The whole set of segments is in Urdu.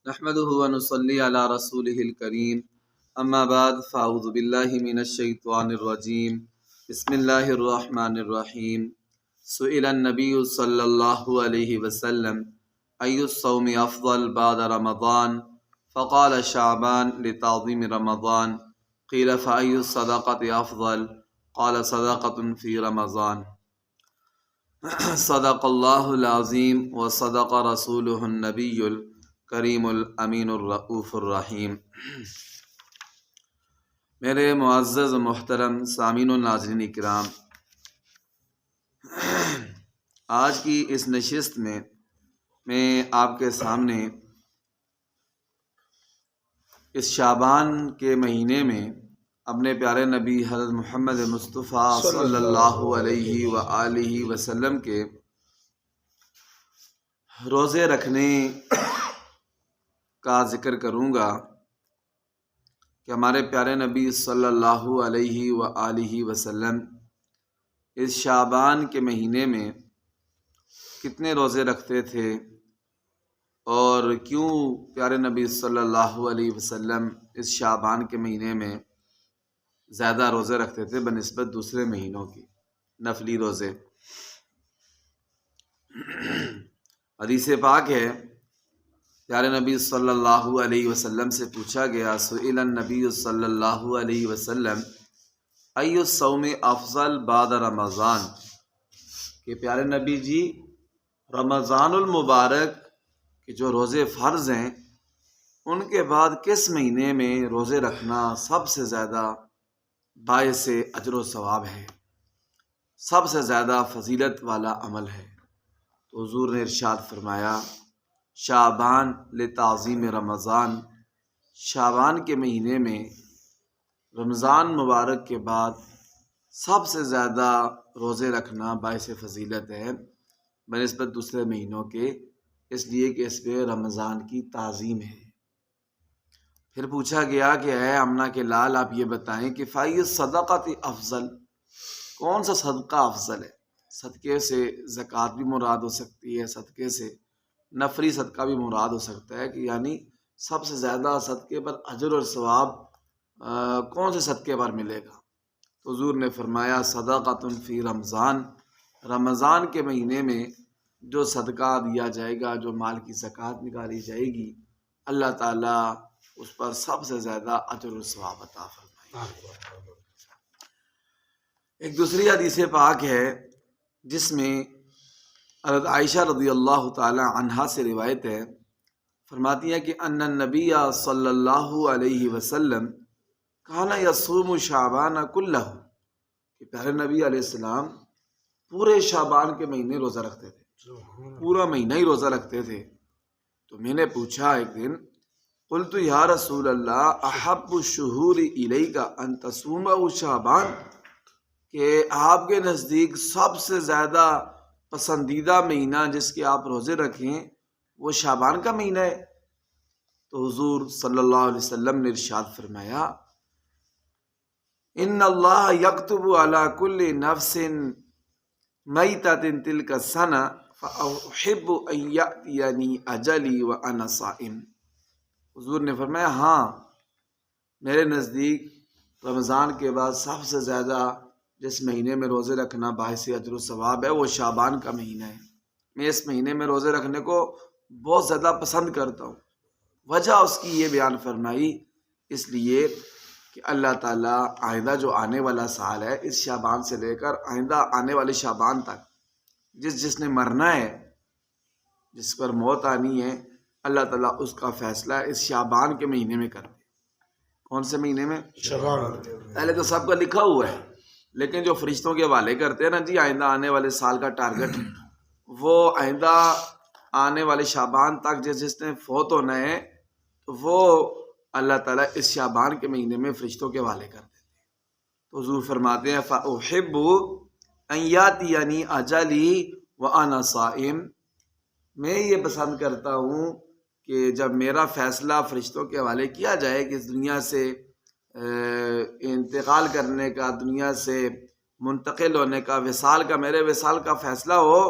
نحمده ونصلي على رسوله الكريم اما بعد فاعوذ باللہ من الشیطان الرجیم بسم اللہ الرحمن الرحیم سئل النبی صلی اللہ علیہ وسلم ای الصوم افضل بعد رمضان فقال شعبان لتعظیم رمضان قیل فای الصدقۃ افضل قال صدقۃ فی رمضان صدق اللہ العظیم وصدق رسولہ النبی کریم الامین الرؤوف الرحیم۔ میرے معزز محترم سامعین و ناظرین اکرام، آج کی اس نشست میں آپ کے سامنے اس شعبان کے مہینے میں اپنے پیارے نبی حضرت محمد مصطفیٰ صلی اللہ علیہ وآلہ وسلم کے روزے رکھنے کا ذکر کروں گا کہ ہمارے پیارے نبی صلی اللہ علیہ وآلہ وسلم اس شعبان کے مہینے میں کتنے روزے رکھتے تھے اور کیوں پیارے نبی صلی اللہ علیہ وسلم اس شعبان کے مہینے میں زیادہ روزے رکھتے تھے بنسبت دوسرے مہینوں کی نفلی روزے۔ حدیث پاک ہے، پیارے نبی صلی اللہ علیہ وسلم سے پوچھا گیا، سئل النبی صلی اللہ علیہ وسلم ای الصوم افضل بعد رمضان، کہ پیارے نبی جی رمضان المبارک کے جو روزے فرض ہیں ان کے بعد کس مہینے میں روزے رکھنا سب سے زیادہ باعث اجر و ثواب ہے، سب سے زیادہ فضیلت والا عمل ہے؟ تو حضور نے ارشاد فرمایا، شعبان لتعظیم رمضان، شعبان کے مہینے میں رمضان مبارک کے بعد سب سے زیادہ روزے رکھنا باعث فضیلت ہے بنسبت دوسرے مہینوں کے، اس لیے کہ اس پہ رمضان کی تعظیم ہے۔ پھر پوچھا گیا کہ اے آمنہ کے لال، آپ یہ بتائیں کہ فای صدقۃ افضل، کون سا صدقہ افضل ہے؟ صدقے سے زکوٰۃ بھی مراد ہو سکتی ہے، صدقے سے نفلی صدقہ بھی مراد ہو سکتا ہے، کہ یعنی سب سے زیادہ صدقے پر اجر اور ثواب کون سے صدقے پر ملے گا؟ تو حضور نے فرمایا، صدقۃ فی رمضان، رمضان کے مہینے میں جو صدقہ دیا جائے گا، جو مال کی زکوٰۃ نکالی جائے گی، اللہ تعالیٰ اس پر سب سے زیادہ اجر و ثواب عطا فرمائے۔ ایک دوسری حدیث پاک ہے جس میں حضرت عائشہ رضی اللہ تعالی عنہا سے روایت ہے، فرماتی ہیں کہ ان النبی صلی اللہ علیہ وسلم کان یصوم شعبان کلہ، کہ پیارے نبی علیہ السلام پورے شعبان کے مہینے روزہ رکھتے تھے، پورا مہینہ ہی روزہ رکھتے تھے۔ تو میں نے پوچھا ایک دن، قلت یا رسول اللہ احب الشہور الیک ان تصومہ شعبان، کہ آپ کے نزدیک سب سے زیادہ پسندیدہ مہینہ جس کے آپ روزے رکھیں وہ شعبان کا مہینہ ہے؟ تو حضور صلی اللہ علیہ وسلم نے ارشاد فرمایا، ان اللہ یکتب علی کل نفس میتۃ تلک السنہ فاحب ان یأتینی اجلی وانا صائم۔ حضور نے فرمایا، ہاں میرے نزدیک رمضان کے بعد سب سے زیادہ جس مہینے میں روزے رکھنا باعث اجر و ثواب ہے وہ شعبان کا مہینہ ہے۔ میں اس مہینے میں روزے رکھنے کو بہت زیادہ پسند کرتا ہوں۔ وجہ اس کی یہ بیان فرمائی، اس لیے کہ اللہ تعالیٰ آئندہ جو آنے والا سال ہے، اس شعبان سے لے کر آئندہ آنے والے شعبان تک جس نے مرنا ہے، جس پر موت آنی ہے، اللہ تعالیٰ اس کا فیصلہ اس شعبان کے مہینے میں کرتے۔ کون سے مہینے میں؟ شعبان۔ پہلے تو سب کا لکھا ہوا ہے، لیکن جو فرشتوں کے حوالے کرتے ہیں نا جی آئندہ آنے والے سال کا ٹارگٹ، وہ آئندہ آنے والے شعبان تک جس نے فوت ہونا ہے تو وہ اللہ تعالیٰ اس شعبان کے مہینے میں فرشتوں کے حوالے کر دیتے ہیں۔ تو حضور فرماتے ہیں، فأحب ان یأتینی اجلی وانا صائم، میں یہ پسند کرتا ہوں کہ جب میرا فیصلہ فرشتوں کے حوالے کیا جائے کہ اس دنیا سے انتقال کرنے کا، دنیا سے منتقل ہونے کا، وصال کا، میرے وصال کا فیصلہ ہو،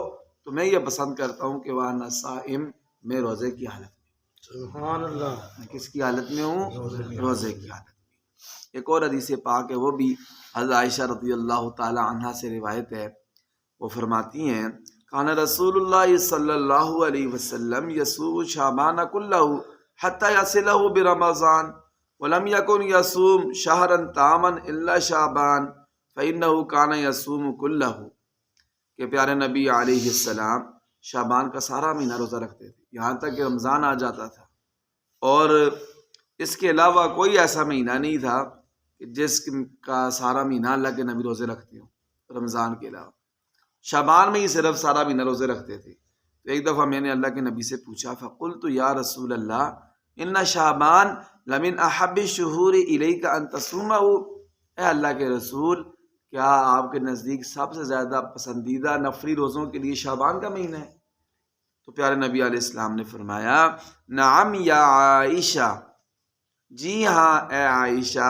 تو میں یہ پسند کرتا ہوں کہ وانا صائم، میں روزے کی حالت میں۔ سبحان اللہ. میں کس کی حالت میں ہوں؟ روزے کی حالت میں. ایک اور حدیث پاک ہے، وہ بھی حضرت عائشہ رضی اللہ تعالی عنہا سے روایت ہے. وہ فرماتی ہیں کان رسول اللہ صلی اللہ علیہ وسلم یصوم شعبان کلہ حتی یصلہ برمضان ولم یکن یصوم شہرا تاما الا شعبان فإنہ کان یصوم کلہ، کہ پیارے نبی علیہ السلام شعبان کا سارا مہینہ روزہ رکھتے تھے یہاں تک کہ رمضان آ جاتا تھا، اور اس کے علاوہ کوئی ایسا مہینہ نہیں تھا کہ جس کا سارا مہینہ اللہ کے نبی روزے رکھتے ہوں رمضان کے علاوہ. شعبان میں ہی صرف سارا مہینہ روزے رکھتے تھے. تو ایک دفعہ میں نے اللہ کے نبی سے پوچھا فقلت یا رسول اللہ ان شعبان لمن احب الشہور الیک ان تصومہ، اے اللہ کے رسول کیا آپ کے نزدیک سب سے زیادہ پسندیدہ نفلی روزوں کے لیے شعبان کا مہینہ ہے؟ تو پیارے نبی علیہ السلام نے فرمایا نعم یا عائشہ، جی ہاں اے عائشہ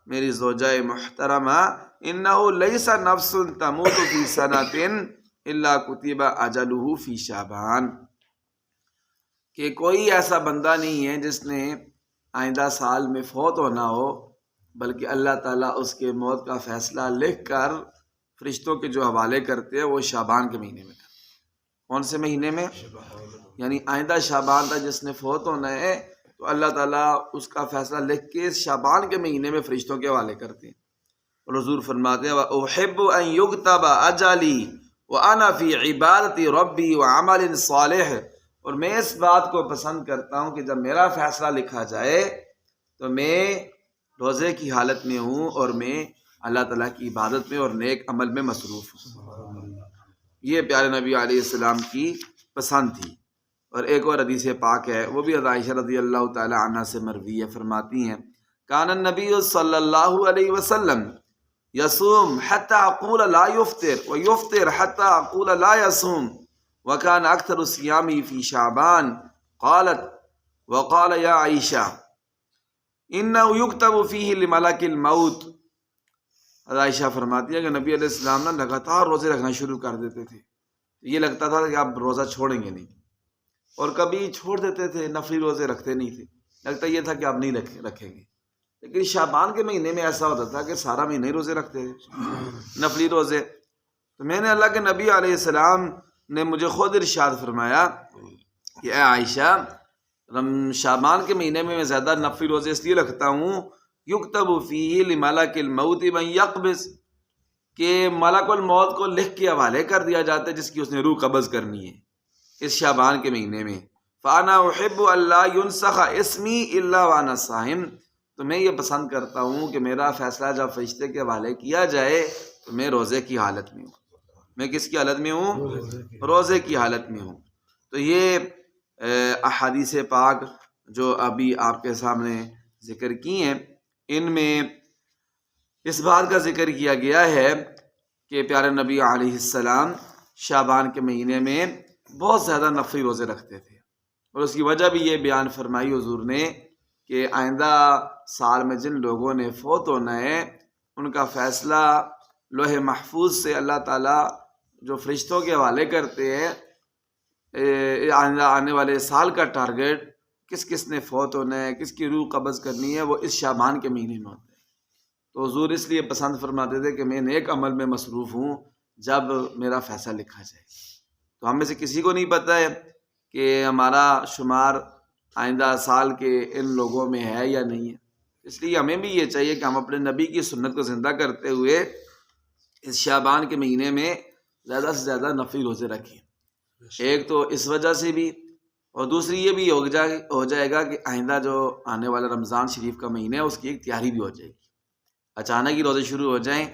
میری زوجہ محترمہ، انہو لیس نفس تموت فی سنۃ الا کتب اجلہ فی شعبان، کہ کوئی ایسا بندہ نہیں ہے جس نے آئندہ سال میں فوت ہونا ہو بلکہ اللہ تعالیٰ اس کے موت کا فیصلہ لکھ کر فرشتوں کے جو حوالے کرتے ہیں وہ شعبان کے مہینے میں کرتے ہیں. کون سے مہینے میں؟ یعنی آئندہ شعبان تک جس نے فوت ہونا ہے تو اللہ تعالیٰ اس کا فیصلہ لکھ کے شعبان کے مہینے میں فرشتوں کے حوالے کرتے ہیں. اور حضور فرماتے ہیں وَأُحِبُّ أَن يُكْتَبَ أَجَلِي وَأَنَا فِي عِبَادَةِ رَبِّي وَعَمَلٍ صَالِحٍ، اور میں اس بات کو پسند کرتا ہوں کہ جب میرا فیصلہ لکھا جائے تو میں روزے کی حالت میں ہوں اور میں اللہ تعالیٰ کی عبادت میں اور نیک عمل میں مصروف ہوں. یہ پیارے نبی علیہ السلام کی پسند تھی. اور ایک اور حدیث پاک ہے، وہ بھی حضرت عائشہ رضی اللہ تعالی عنہ سے مروی ہے. فرماتی ہیں کان النبی صلی اللہ علیہ وسلم یصوم حتی اقول لا یفطر ویفطر حتی اقول لا یصوم وکان اکثر صیامی فی شعبان قالت وقال یا عائشہ انه یکتب فیہ لملک الموت. حضرت عائشہ فرماتی ہے کہ نبی علیہ السلام نے لگاتار روزے رکھنا شروع کر دیتے تھے. یہ لگتا تھا کہ آپ روزہ چھوڑیں گے نہیں، اور کبھی چھوڑ دیتے تھے، نفلی روزے رکھتے نہیں تھے، لگتا یہ تھا کہ آپ نہیں رکھیں گے. لیکن شعبان کے مہینے میں ایسا ہوتا تھا کہ سارا مہینے روزے رکھتے تھے نفلی روزے. تو میں نے اللہ کے نبی علیہ السلام نے مجھے خود ارشاد فرمایا کہ اے عائشہ شعبان کے مہینے میں زیادہ نفلی روزے اس لیے رکھتا ہوں یکتب فیہ لملک الموت من یقبض، کہ ملک الموت کو لکھ کے حوالے کر دیا جاتا ہے جس کی اس نے روح قبض کرنی ہے اس شعبان کے مہینے میں. فانا احب اللہ ینسخ اسمی الا وانا صائم، تو میں یہ پسند کرتا ہوں کہ میرا فیصلہ جب فرشتے کے حوالے کیا جائے تو میں روزے کی حالت میں ہوں. میں کس کی حالت میں ہوں؟ روزے کی حالت میں ہوں. تو یہ احادیث پاک جو ابھی آپ کے سامنے ذکر کی ہیں، ان میں اس بات کا ذکر کیا گیا ہے کہ پیارے نبی علیہ السلام شعبان کے مہینے میں بہت زیادہ نفلی روزے رکھتے تھے. اور اس کی وجہ بھی یہ بیان فرمائی حضور نے کہ آئندہ سال میں جن لوگوں نے فوت ہونا ہے ان کا فیصلہ لوح محفوظ سے اللہ تعالیٰ جو فرشتوں کے حوالے کرتے ہیں آئندہ آنے والے سال کا ٹارگیٹ کس کس نے فوت ہونا ہے، کس کی روح قبض کرنی ہے، وہ اس شعبان کے مہینے میں ہوتا ہے. تو حضور اس لیے پسند فرماتے تھے کہ میں نیک عمل میں مصروف ہوں جب میرا فیصلہ لکھا جائے. تو ہم میں سے کسی کو نہیں پتہ ہے کہ ہمارا شمار آئندہ سال کے ان لوگوں میں ہے یا نہیں ہے. اس لیے ہمیں بھی یہ چاہیے کہ ہم اپنے نبی کی سنت کو زندہ کرتے ہوئے اس شعبان کے مہینے میں زیادہ سے زیادہ نفلی روزے رکھیں. ایک تو اس وجہ سے بھی، اور دوسری یہ بھی ہو جائے گا کہ آئندہ جو آنے والا رمضان شریف کا مہینہ ہے اس کی ایک تیاری بھی ہو جائے گی. اچانک ہی روزے شروع ہو جائیں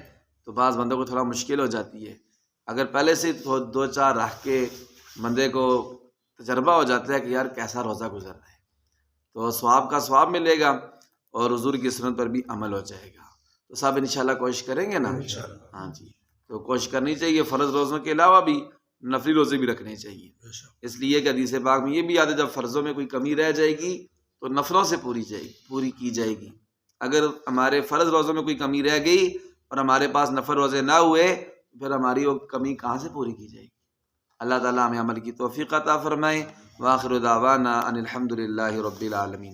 تو بعض بندوں کو تھوڑا مشکل ہو جاتی ہے. اگر پہلے سے دو چار رکھ کے بندے کو تجربہ ہو جاتا ہے کہ یار کیسا روزہ گزر رہا ہے تو ثواب کا ثواب ملے گا اور حضور کی سنت پر بھی عمل ہو جائے گا. تو سب انشاءاللہ کوشش کریں گے نا؟ ہاں جی، تو کوشش کرنی چاہیے. فرض روزوں کے علاوہ بھی نفلی روزے بھی رکھنے چاہیے. اس لیے کہ حدیث پاک میں یہ بھی یاد ہے جب فرضوں میں کوئی کمی رہ جائے گی تو نفلوں سے پوری کی جائے گی. اگر ہمارے فرض روزوں میں کوئی کمی رہ گئی اور ہمارے پاس نفل روزے نہ ہوئے پھر ہماری وہ کمی کہاں سے پوری کی جائے گی؟ اللہ تعالیٰ ہمیں عمل کی توفیق عطا فرمائے. وآخر دعوانا ان الحمد للہ رب العالمین۔